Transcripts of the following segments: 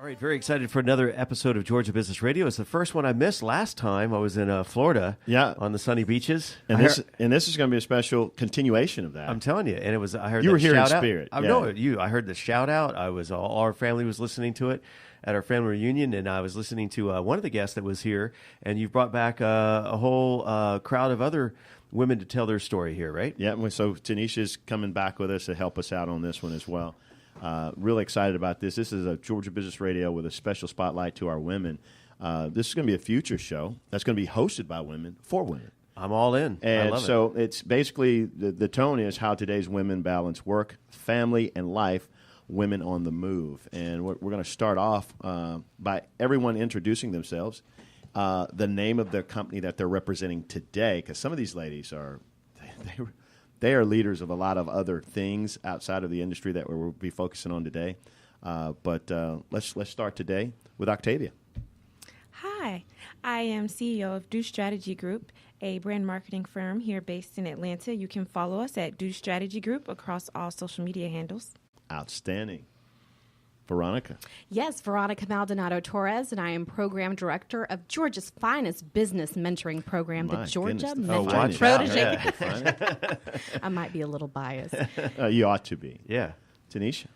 right, very excited for another episode of Georgia Business Radio. It's the first one I missed last time. I was in Florida, on the sunny beaches, and this is going to be a special continuation of that. I'm telling you, and it was. I heard you that were here in shout out. spirit. I know you. I heard the shout out. All our family was listening to it at our family reunion, and I was listening to one of the guests that was here. And you've brought back a whole crowd of other women to tell their story here, right? Yeah. So Tanisha's coming back with us to help us out on this one as well. Really excited about this. This is a Georgia Business Radio with a special spotlight to our women. This is going to be a future show that's going to be hosted by women for women. I'm all in. And I love so it's basically the tone is how today's women balance work, family, and life. Women on the move. And we're going to start off by everyone introducing themselves, the name of their company that they're representing today, because some of these ladies are they are leaders of a lot of other things outside of the industry that we'll be focusing on today. But let's start today with Octavia. Hi, I am CEO of Do Strategy Group, a brand marketing firm here based in Atlanta. You can follow us at Do Strategy Group across all social media handles. Outstanding. Veronica. Yes, Veronica Maldonado Torres, and I am Program Director of Georgia's finest business mentoring program, the Georgia Mentoring Protege. I might be a little biased. You ought to be. Yeah. Tanisha.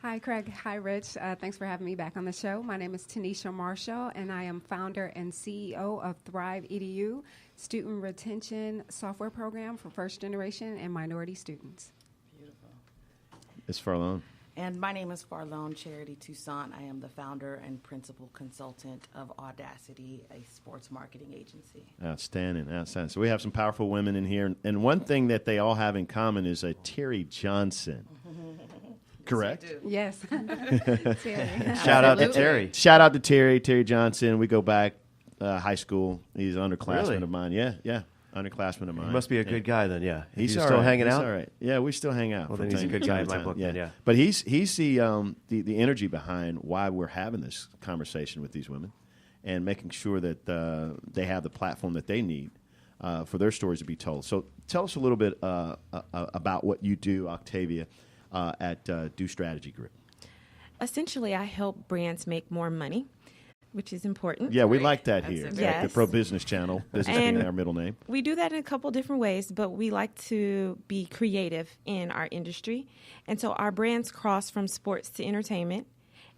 Hi, Craig. Hi, Rich. Thanks for having me back on the show. My name is Tanisha Marshall, and I am founder and CEO of Thrive EDU, student retention software program for first-generation and minority students. Beautiful. Ms. Farlone. And my name is Farlone Charity Toussaint. I am the founder and principal consultant of Audacity, a sports marketing agency. Outstanding. So we have some powerful women in here. And one thing that they all have in common is a Terry Johnson. Correct? Yes. Shout out to Terry. Shout out to Terry Johnson. We go back high school. He's an underclassman Really? of mine. Yeah. Underclassman of mine. He must be a good guy then, yeah. He's still hanging out? All right. Yeah, we still hang out. Well, then he's a good guy in my book then, yeah. But he's the energy behind why we're having this conversation with these women and making sure that they have the platform that they need for their stories to be told. So tell us a little bit about what you do, Octavia, at Do Strategy Group. Essentially, I help brands make more money, which is important. Yeah, we like that here. Yes. The Pro Business Channel, business being our middle name. We do that in a couple different ways, but we like to be creative in our industry. And so our brands cross from sports to entertainment.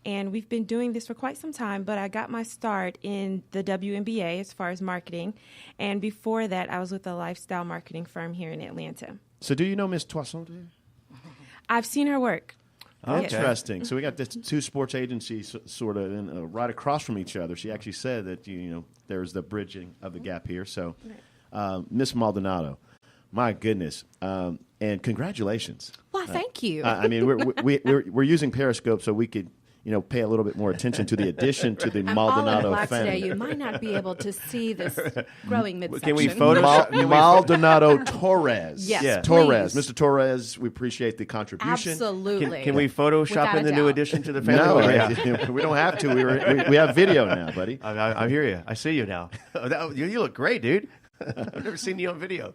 And we've been doing this for quite some time, but I got my start in the WNBA as far as marketing. And before that, I was with a lifestyle marketing firm here in Atlanta. So do you know Ms. Toussaint? I've seen her work. Okay. Interesting. So we got this two sports agencies sort of right across from each other. She actually said that there's the bridging of the gap here. So, Miss Maldonado, my goodness, and congratulations. Well, thank you. I mean, we're using Periscope so we could pay a little bit more attention to the addition to the Maldonado all in family. Today. You might not be able to see this growing midsection. Can we Photoshop? Maldonado Torres. Yes, Yeah. Torres. please. Mr. Torres, we appreciate the contribution. Absolutely. Can we Photoshop Without in a the new doubt. addition to the family? No, Oh, yeah. we don't have to. We have video now, buddy. I hear you. I see you now. You look great, dude. I've never seen you on video.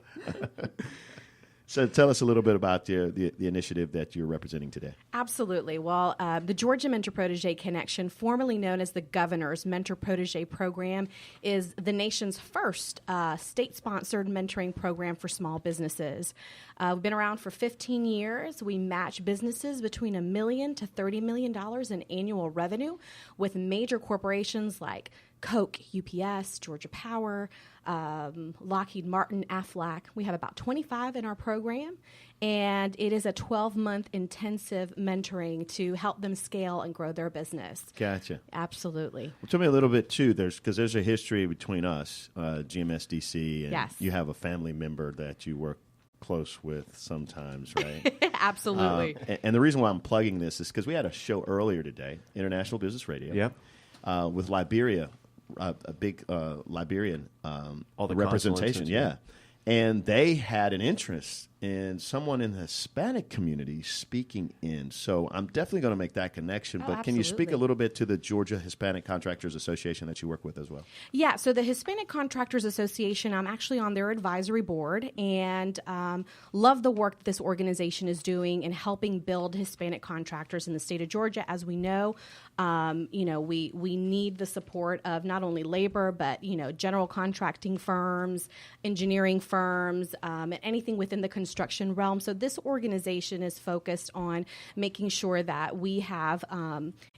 So tell us a little bit about the initiative that you're representing today. Absolutely. Well, the Georgia Mentor Protege Connection, formerly known as the Governor's Mentor Protege Program, is the nation's first state-sponsored mentoring program for small businesses. We've been around for 15 years. We match businesses between $1 million to $30 million in annual revenue with major corporations like Coke, UPS, Georgia Power, Lockheed Martin, Aflac. We have about 25 in our program, and it is a 12-month intensive mentoring to help them scale and grow their business. Gotcha. Absolutely. Well, tell me a little bit, too, because there's a history between us, GMSDC, and Yes. you have a family member that you work close with sometimes, right? Absolutely. And the reason why I'm plugging this is because we had a show earlier today, International Business Radio, with Liberia, a big Liberian All the representation, consulates, yeah. And they had an interest in someone in the Hispanic community speaking in. So I'm definitely going to make that connection. But can you speak a little bit to the Georgia Hispanic Contractors Association that you work with as well? Yeah, so the Hispanic Contractors Association, I'm actually on their advisory board and love the work that this organization is doing in helping build Hispanic contractors in the state of Georgia. As we know, We need the support of not only labor, but, general contracting firms, engineering firms, and anything within the construction realm. So this organization is focused on making sure that we have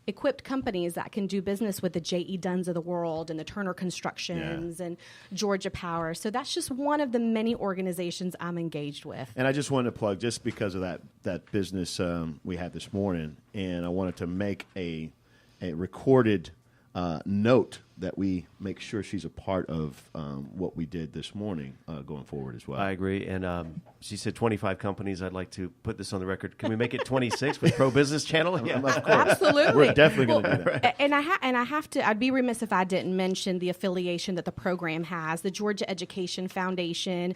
equipped companies that can do business with the J.E. Dunns of the world and the Turner Constructions and Georgia Power. So that's just one of the many organizations I'm engaged with. And I just wanted to plug, just because of that business we had this morning, and I wanted to make a recorded note that we make sure she's a part of what we did this morning going forward as well. I agree. And she said 25 companies. I'd like to put this on the record. Can we make it 26 with Pro Business Channel? Of course. Absolutely. We're definitely going to do that. And I have to. I'd be remiss if I didn't mention the affiliation that the program has. The Georgia Education Foundation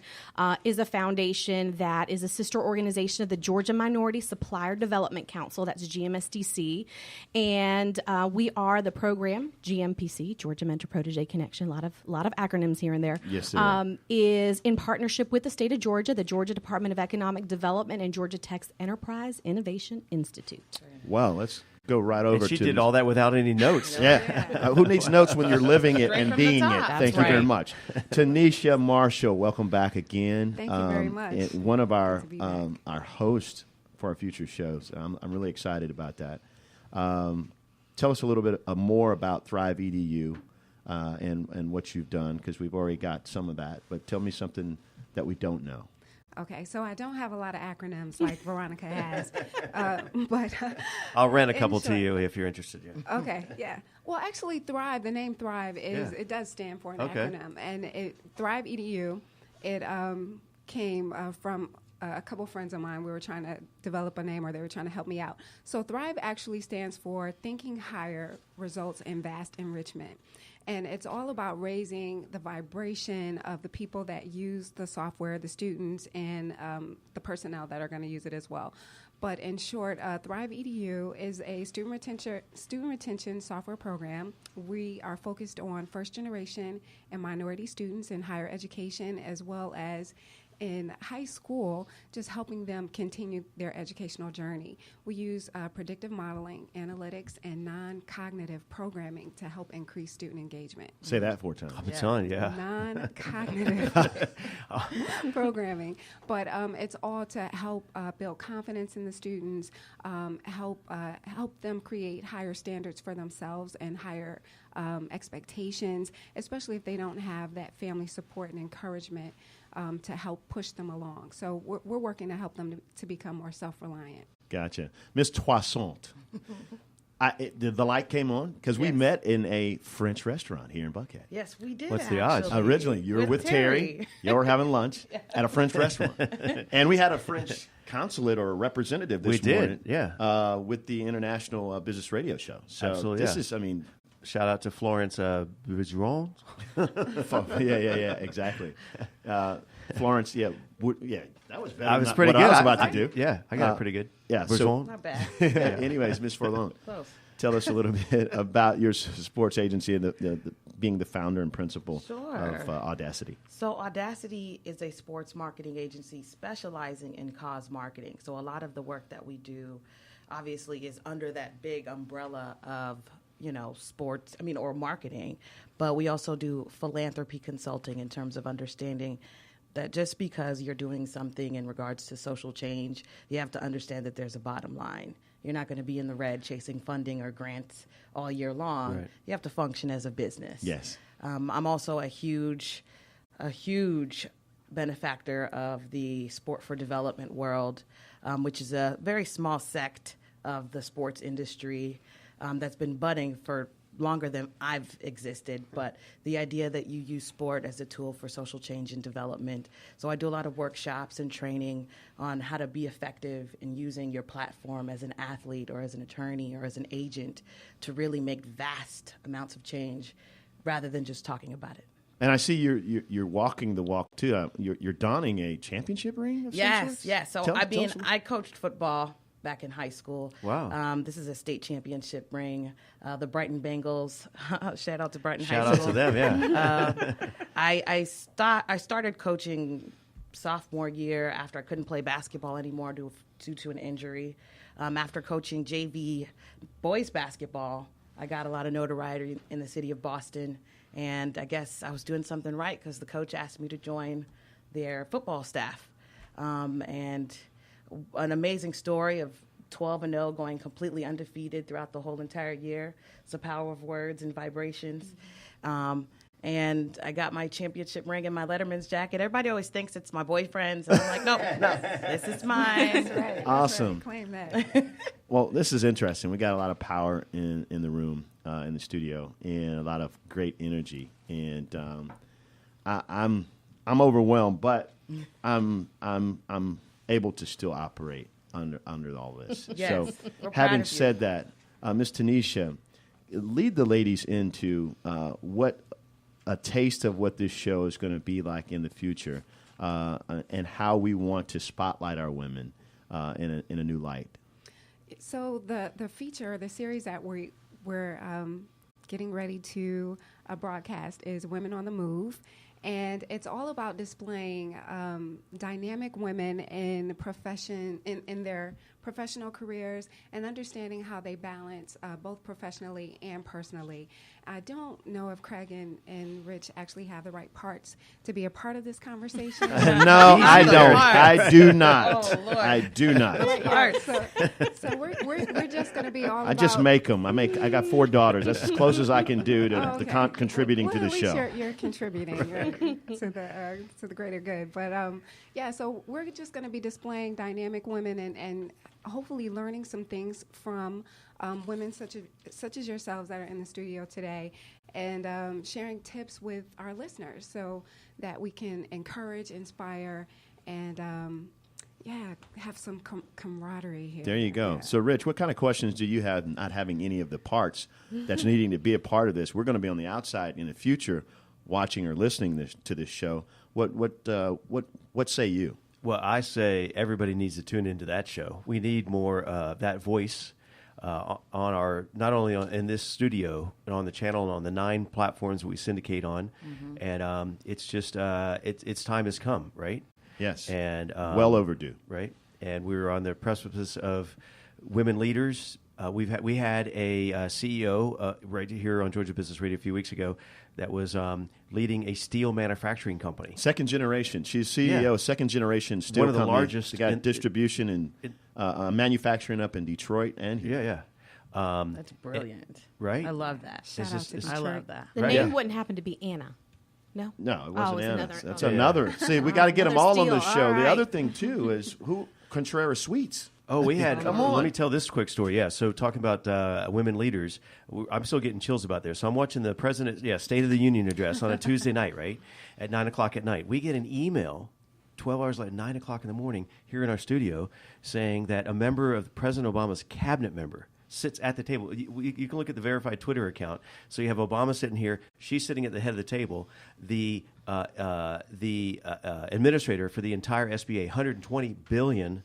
is a foundation that is a sister organization of the Georgia Minority Supplier Development Council. That's GMSDC, and we are the program GMPC, Georgia Mentor Protege Connection. A lot of acronyms here and there. Yes, there is in partnership with the state of Georgia, the Georgia Department of Economic Development, and Georgia Tech's Enterprise Innovation Institute. Wow, let's go right over And she to did all that without any notes. Yeah. Who needs notes when you're living it Straight and from the being it? top. Thank That's you very right. much. Tanisha Marshall, welcome back again. Thank you very much. One of our Good to be back. our hosts for our future shows. I'm really excited about that. Tell us a little bit more about Thrive EDU and what you've done, because we've already got some of that. But tell me something that we don't know. Okay, so I don't have a lot of acronyms like Veronica has, but I'll rent a In couple to short. you if you're interested. Yeah. okay, yeah. Well, actually, Thrive, the name Thrive it does stand for an Okay. acronym, and Thrive EDU, it came from a couple friends of mine. We were trying to develop a name, or they were trying to help me out. So Thrive actually stands for Thinking Higher Results in Vast Enrichment. And it's all about raising the vibration of the people that use the software, the students, and the personnel that are going to use it as well. But in short, Thrive EDU is a student retention software program. We are focused on first generation and minority students in higher education, as well as in high school, just helping them continue their educational journey. We use predictive modeling, analytics, and non-cognitive programming to help increase student engagement. Say that 4 times. It's on, yeah. Non-cognitive programming, but it's all to help build confidence in the students, help them create higher standards for themselves and higher expectations, especially if they don't have that family support and encouragement to help push them along. So we're working to help them to become more self-reliant. Gotcha. Miss Toissante. The light came on because we Yes. met in a French restaurant here in Buckhead. Yes, we did. What's the odds? actually. Originally, you were with Terry. You were having lunch at a French restaurant. And we had a French consulate or representative this We did, morning. yeah. With the International Business Radio Show. So Absolutely, this yeah. is, I mean, Shout out to Florence Bergeron. yeah, exactly. Florence, that was better I was than pretty what good. I was about to do. Yeah, I got it pretty good. Yeah, so- Bergeron. Not bad. Anyways, Miss Forlone, Close. tell us a little bit about your sports agency and the being the founder and principal Sure. of Audacity. So Audacity is a sports marketing agency specializing in cause marketing. So a lot of the work that we do obviously is under that big umbrella of, sports, or marketing. But we also do philanthropy consulting in terms of understanding that just because you're doing something in regards to social change, you have to understand that there's a bottom line. You're not going to be in the red chasing funding or grants all year long. Right. You have to function as a business. Yes. I'm also a huge benefactor of the Sport for Development world, which is a very small sect of the sports industry that's been budding for longer than I've existed, but the idea that you use sport as a tool for social change and development. So I do a lot of workshops and training on how to be effective in using your platform as an athlete or as an attorney or as an agent to really make vast amounts of change rather than just talking about it. And I see you're walking the walk too. You're donning a championship ring. Of some Yes, sorts? yes. So Tell us I coached football back in high school. Wow. This is a state championship ring. The Brighton Bengals. Shout out to Brighton Shout High out School. to them, yeah. I started coaching sophomore year after I couldn't play basketball anymore due to an injury. After coaching JV boys basketball I got a lot of notoriety in the city of Boston, and I guess I was doing something right because the coach asked me to join their football staff. And an amazing story of 12-0, going completely undefeated throughout the whole entire year. It's the power of words and vibrations. And I got my championship ring and my Letterman's jacket. Everybody always thinks it's my boyfriend's. And I'm like, no, this is mine. That's right. Awesome. That's right. Claim that. Well, this is interesting. We got a lot of power in the room, in the studio, and a lot of great energy. And I'm overwhelmed, but I'm able to still operate under all this. Yes, So, we're proud having of you. said that, Ms. Tanisha, lead the ladies into what a taste of what this show is going to be like in the future, and how we want to spotlight our women in a new light. So the feature, the series that we're getting ready to broadcast is Women on the Move. And it's all about displaying dynamic women in their professional careers and understanding how they balance both professionally and personally. I don't know if Craig and Rich actually have the right parts to be a part of this conversation. No, I the don't. part. I do not. Oh, Lord. I do not. Yeah, so we're just going to be all I about... just make them. I got 4 daughters. That's as close as I can do to Oh, the okay. contributing to Well, the at least show. You're contributing to the greater good. But yeah, so we're just going to be displaying dynamic women and hopefully learning some things from women such as yourselves that are in the studio today, and sharing tips with our listeners so that we can encourage, inspire, and have some camaraderie here. There you go. Yeah. So, Rich, what kind of questions do you have not having any of the parts that's needing to be a part of this? We're going to be on the outside in the future watching or listening to this show. What say you? Well, I say everybody needs to tune into that show. We need more that voice on our not only in this studio but on the channel and on the 9 platforms we syndicate on, and it's just it's time has come, right? Yes. And Well overdue. right? And we were on the precipice of women leaders. We had a CEO right here on Georgia Business Radio a few weeks ago that was leading a steel manufacturing company. Second generation. She's CEO, Yeah. second generation steel One of the company. largest She got in- distribution and manufacturing up in Detroit and here. Yeah. That's brilliant. right? I love that. Shout out to I Detroit. love that. The Right. name Yeah. wouldn't happen to be Anna. No? No, it wasn't Oh, it's Anna. another- That's okay. another. See, we got to get them all Another on the steal. show. All The right. other thing, too, is who Contreras Sweets. Oh, we had. Come on. Let me tell this quick story. Yeah, so talking about women leaders, I'm still getting chills about this. So I'm watching the president's State of the Union address on a Tuesday night, right at 9:00 at night. We get an email 12 hours later, 9:00 in the morning, here in our studio, saying that a member of President Obama's cabinet member sits at the table. You can look at the verified Twitter account. So you have Obama sitting here, she's sitting at the head of the table. The administrator for the entire SBA, $120 billion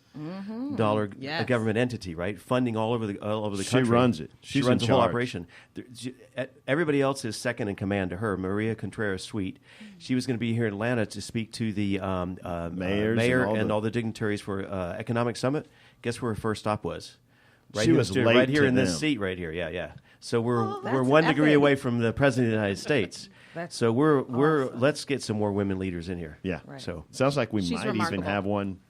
Yes. government entity, right? Funding all over the She country. runs it. She She's runs in the whole charge. operation. Everybody else is second in command to her. Maria Contreras Sweet. She was going to be here in Atlanta to speak to the Mayors mayor and all all the dignitaries for Economic Summit. Guess where her first stop was? Right She here, was right late here to in this them. seat right here. Yeah. So we're that's 1 degree epic. away from the president of the United States. That's So we're awesome. let's get some more women leaders in here. Yeah. Right. So Sounds like we She's might even remarkable. have one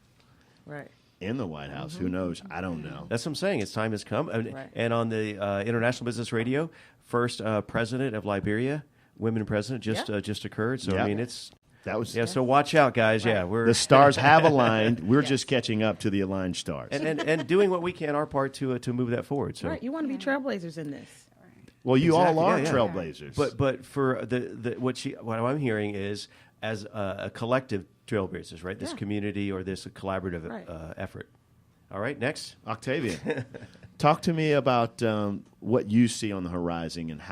Right. in the White House. Who knows? I don't know. that's what I'm saying. It's time has come. Right. And on the International Business Radio, first president of Liberia, women president, just occurred. So Yeah. I mean, it's That was So watch out, guys. Yeah, we're the stars have aligned. We're just catching up to the aligned stars. and doing what we can, our part to move that forward. So. Right. You want to be trailblazers in this. Well, you all Exactly. are Yeah, yeah. trailblazers. But for what I'm hearing is as a collective trailblazers, right? This Yeah. community or this collaborative Right. effort. All right, next. Octavia, talk to me about what you see on the horizon and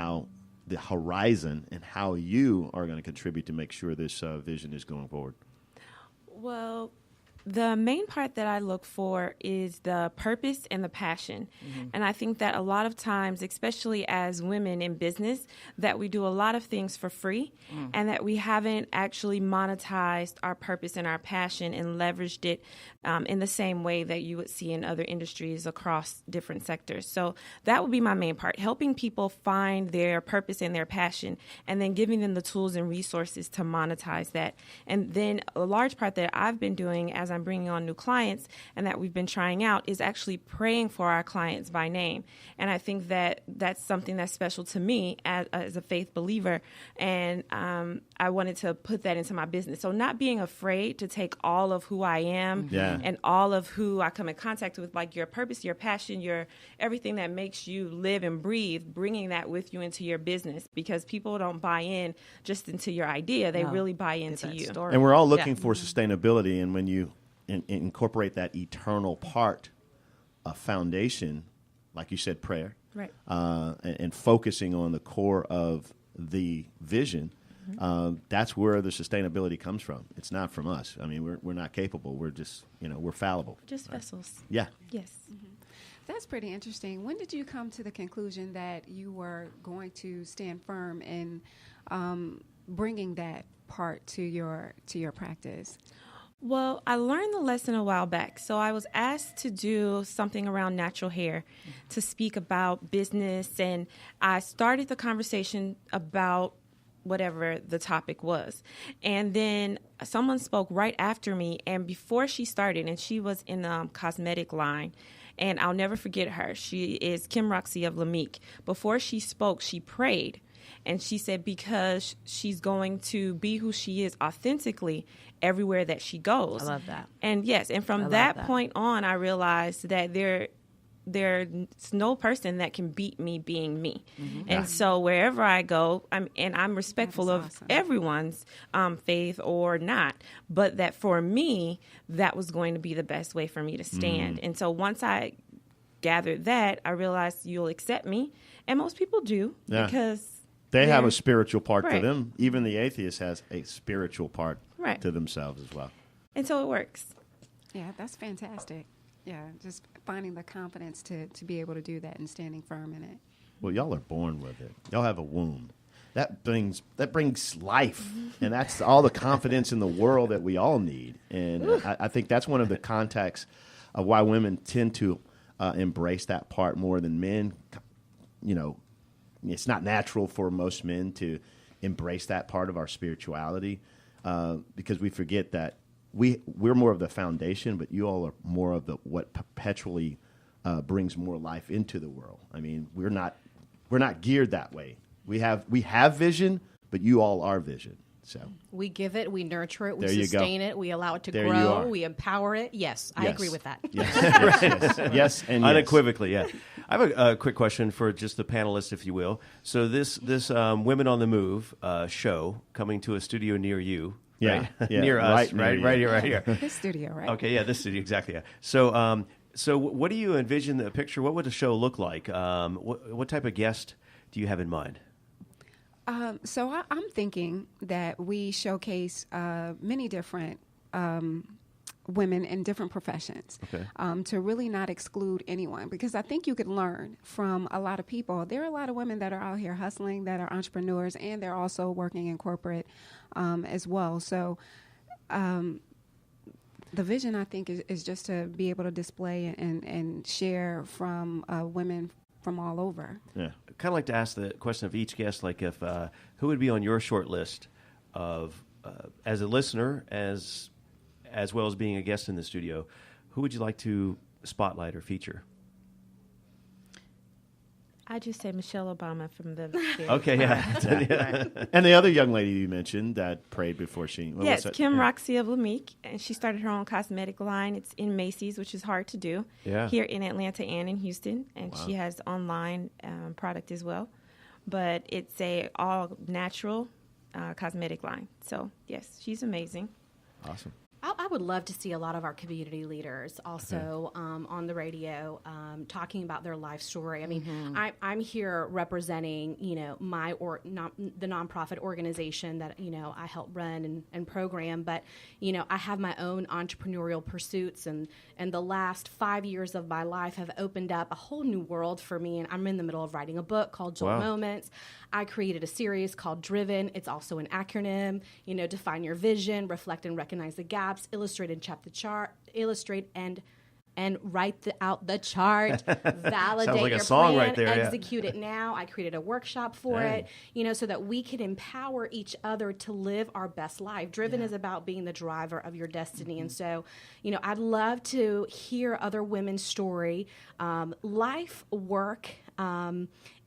how you are going to contribute to make sure this vision is going forward. Well, The main part that I look for is the purpose and the passion. And I think that a lot of times, especially as women in business, that we do a lot of things for free and that we haven't actually monetized our purpose and our passion and leveraged it in the same way that you would see in other industries across different sectors. So that would be my main part, helping people find their purpose and their passion and then giving them the tools and resources to monetize that. And then a large part that I've been doing as I'm bringing on new clients and that we've been trying out is actually praying for our clients by name. And I think that that's something that's special to me as a faith believer. And I wanted to put that into my business. So not being afraid to take all of who I am and all of who I come in contact with, like your purpose, your passion, your everything that makes you live and breathe, bringing that with you into your business, because people don't buy in just into your idea. They really buy into you. Story. And we're all looking for sustainability, and when you incorporate that eternal part of foundation, like you said, prayer, Right. And focusing on the core of the vision, that's where the sustainability comes from. It's not from us. I mean, we're not capable. We're just, we're fallible. Just vessels. Yeah. Yes. That's pretty interesting. When did you come to the conclusion that you were going to stand firm in bringing that part to your practice? Well, I learned the lesson a while back. So I was asked to do something around natural hair to speak about business, and I started the conversation about whatever the topic was. And then someone spoke right after me, and before she started, and she was in the cosmetic line, and I'll never forget her. She is Kim Roxy of Lamique. Before she spoke, she prayed. And she said because she's going to be who she is authentically everywhere that she goes. I love that. And yes, and from that point on, I realized that there's no person that can beat me being me. And so wherever I go, I'm respectful of everyone's faith or not, but that for me, that was going to be the best way for me to stand. And so once I gathered that, I realized you'll accept me, and most people do because they have a spiritual part to Right. them. Even the atheist has a spiritual part Right. to themselves as well. And so it works. Yeah, that's fantastic. Yeah, just finding the confidence to be able to do that and standing firm in it. Well, y'all are born with it. Y'all have a womb. That brings life, and that's all the confidence in the world that we all need. And I think that's one of the contacts of why women tend to embrace that part more than men. It's not natural for most men to embrace that part of our spirituality because we forget that we're more of the foundation, but you all are more of what perpetually brings more life into the world. I mean, we're not geared that way. We have vision, but you all are vision. So We give it, we nurture it, we There you go. sustain it, we allow it to There you grow, are. we empower it. Yes, I agree with that. Yes, and yes. Unequivocally, yeah. I have a quick question for just the panelists, if you will. So this Women on the Move show coming to a studio near you, Yeah, right? yeah, near us, right near right, you. right here, right here. This studio, right? Okay, yeah, this studio, exactly. Yeah. So what do you envision the picture? What would the show look like? What type of guest do you have in mind? So I'm thinking that we showcase many different women in different professions to really not exclude anyone, because I think you could learn from a lot of people. There are a lot of women that are out here hustling, that are entrepreneurs, and they're also working in corporate as well. So the vision, I think, is just to be able to display and share from women from all over. Yeah. Kind of like to ask the question of each guest, like if who would be on your short list of as a listener, as well as being a guest in the studio, who would you like to spotlight or feature? I just say Michelle Obama from the very Okay, yeah. And the other young lady you mentioned that prayed before she... what Yes, was that? Kim Yeah. Roxy of Lamique, and she started her own cosmetic line. It's in Macy's, which is hard to do here in Atlanta and in Houston, and she has online product as well. But it's a all natural cosmetic line. So yes, she's amazing. Awesome. I would love to see a lot of our community leaders also on the radio talking about their life story. I mean, I'm here representing, the nonprofit organization that, I help run and program, but, I have my own entrepreneurial pursuits, and the last 5 years of my life have opened up a whole new world for me, and I'm in the middle of writing a book called Jolt Moments. I created a series called Driven. It's also an acronym, define your vision, reflect and recognize the gaps, illustrate and write out the chart, validate like a your song plan, right there, yeah. execute it now. I created a workshop for it, so that we can empower each other to live our best life. Driven is about being the driver of your destiny. And so, I'd love to hear other women's story, life, work,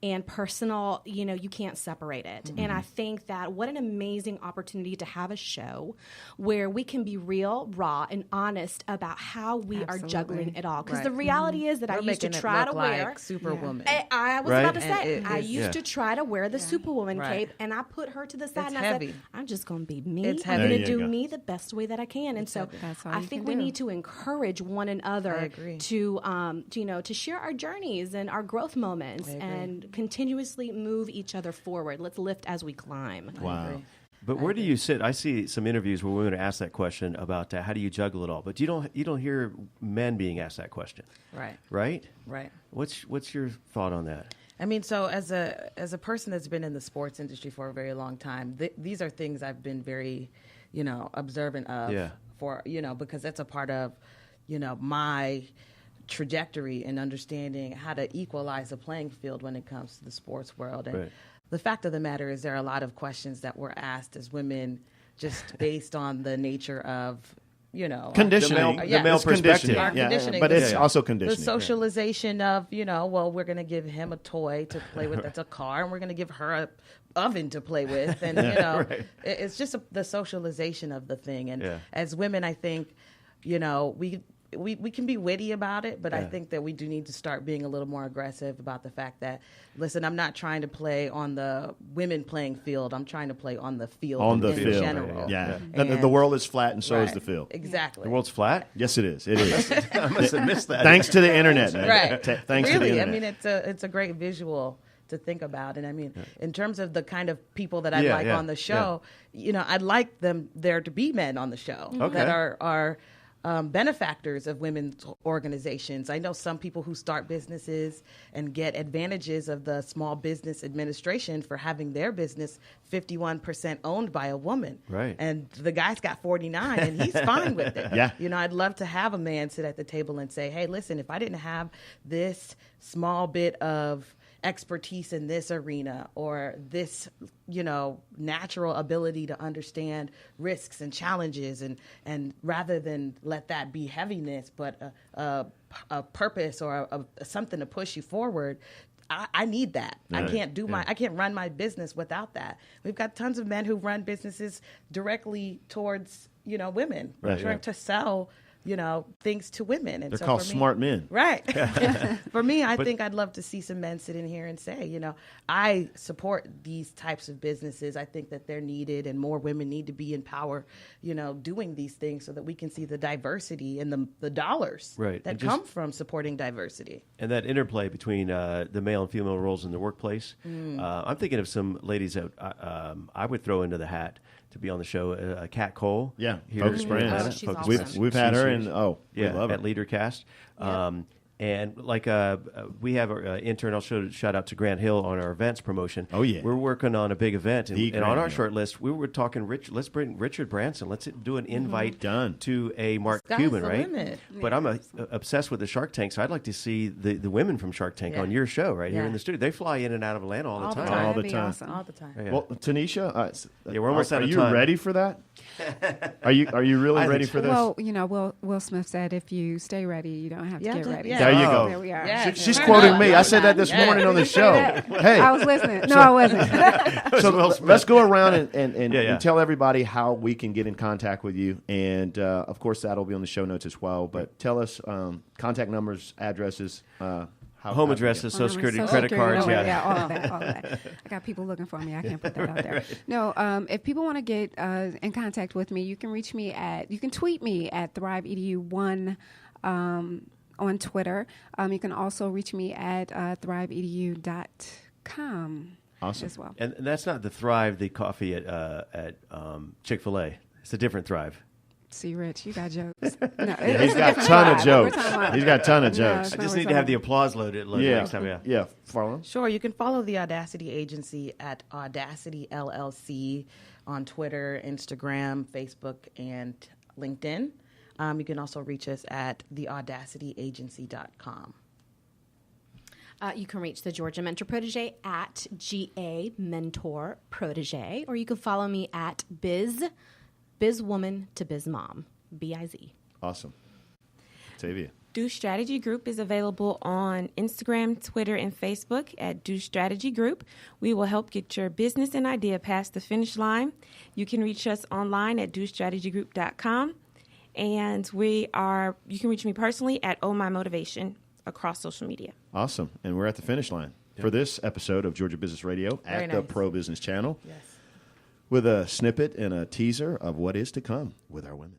and personal, you can't separate it. And I think that what an amazing opportunity to have a show where we can be real, raw, and honest about how we are juggling it all. Because the reality is that I used to try to wear like Superwoman. I was about to say, I used to try to wear the Superwoman cape, and I put her to the side, It's and heavy. I said, I'm just going to be me. It's I'm heavy. going to There you do go. me the best way that I can. And so That's all I you think can we do. need to encourage one I another agree. to share our journeys and our growth moments and continuously move each other forward. Let's lift as we climb. Wow. But where do you sit? I see some interviews where women ask that question about how do you juggle it all, but you don't hear men being asked that question, Right. right? Right. What's your thought on that? I mean, so as a person that's been in the sports industry for a very long time, these are things I've been very, observant of. Yeah. For because that's a part of, my trajectory and understanding how to equalize the playing field when it comes to the sports world. And Right. the fact of the matter is, there are a lot of questions that were asked as women, just based on the nature of, Conditioning. The Yeah. male It's conditioning. perspective. Our Yeah, conditioning. but it's Yeah. also the conditioning. socialization of, we're going to give him a toy to play with that's a car, and we're going to give her a oven to play with. And, it's just the socialization of the thing. And as women, I think, we can be witty about it, but I think that we do need to start being a little more aggressive about the fact that, listen, I'm not trying to play on the women playing field. I'm trying to play on the field On the in field. general. Yeah. And- The world is flat, and so is Right. the field. Exactly. The world's flat? Yes, it is. It is. I must have missed that. Thanks to the internet, man. Right. Thanks to the really, internet. I mean, it's a great visual to think about. And I mean, in terms of the kind of people that I Yeah, like yeah, on the show, I'd like there to be men on the show Okay. that are benefactors of women's organizations. I know some people who start businesses and get advantages of the Small Business Administration for having their business 51% owned by a woman. Right. And the guy's got 49 and he's fine with it. Yeah. I'd love to have a man sit at the table and say, hey, listen, if I didn't have this small bit of expertise in this arena or this, natural ability to understand risks and challenges and rather than let that be heaviness, but a purpose or something to push you forward, I need that. I can't run my business without that. We've got tons of men who run businesses directly towards, women, Right, trying yeah. to sell, things to women. And They're so called for me- smart men. Right. For me, I think I'd love to see some men sit in here and say, I support these types of businesses. I think that they're needed and more women need to be in power, doing these things so that we can see the diversity and the dollars Right. that And just- come from supporting diversity. And that interplay between the male and female roles in the workplace. I'm thinking of some ladies that I would throw into the hat to be on the show. Kat Cole. Yeah, here Focus in Brands. Atlanta. Oh, she's Focus awesome. Brands. We've had her, She's- and we love her. at LeaderCast. And like we have our intern, I'll shout out to Grant Hill on our events promotion. Oh, yeah. We're working on a big event, The and on Grant our Hill. short list, we were talking. Let's bring Richard Branson. Let's do an invite Done. to a Mark Sky's Cuban, the right? limit. But I'm obsessed with the Shark Tank, so I'd like to see the women from Shark Tank Yeah. on your show right here Yeah. in the studio. They fly in and out of Atlanta all the time. time. All the That'd be time. awesome. All the time. Yeah. Well, Tanisha, Yeah, we're almost are out of you time. ready for that? Are you really I ready think for so. this? Well, Will Smith said, if you stay ready, you don't have to Yeah, get yeah. ready. There So you go. There we are. Yeah. She's Turn quoting up. me. I said that this Yeah. morning on the show. Hey, I was listening. No, I wasn't. so let's go around and Yeah. tell everybody how we can get in contact with you. And, of course, that'll be on the show notes as well. But tell us contact numbers, addresses, home how addresses, do Social Security, credit cards. yeah, all of that. I got people looking for me. I can't put that out there. No, if people want to get in contact with me, you can reach me you can tweet me at ThriveEDU1 on Twitter. You can also reach me at ThriveEDU.com. Awesome. As well. And that's not the Thrive, the coffee at Chick-fil-A. It's a different Thrive. See, Rich, you got jokes. No, He's got a ton of jokes. He's got a ton of No, jokes. I just need to have the applause loaded next time. Yeah. Farland? Sure, you can follow the Audacity Agency at Audacity LLC on Twitter, Instagram, Facebook, and LinkedIn. You can also reach us at theaudacityagency.com. You can reach the Georgia Mentor Protege at GA Mentor Protege, or you can follow me at Bizwoman to Bizmom, B-I-Z. Awesome. Tavia. Do Strategy Group is available on Instagram, Twitter, and Facebook at Do Strategy Group. We will help get your business and idea past the finish line. You can reach us online at dostrategygroup.com. And you can reach me personally at Oh My Motivation across social media. Awesome. And we're at the finish line for this episode of Georgia Business Radio at the Pro Business Channel. Yes. With a snippet and a teaser of what is to come with our women.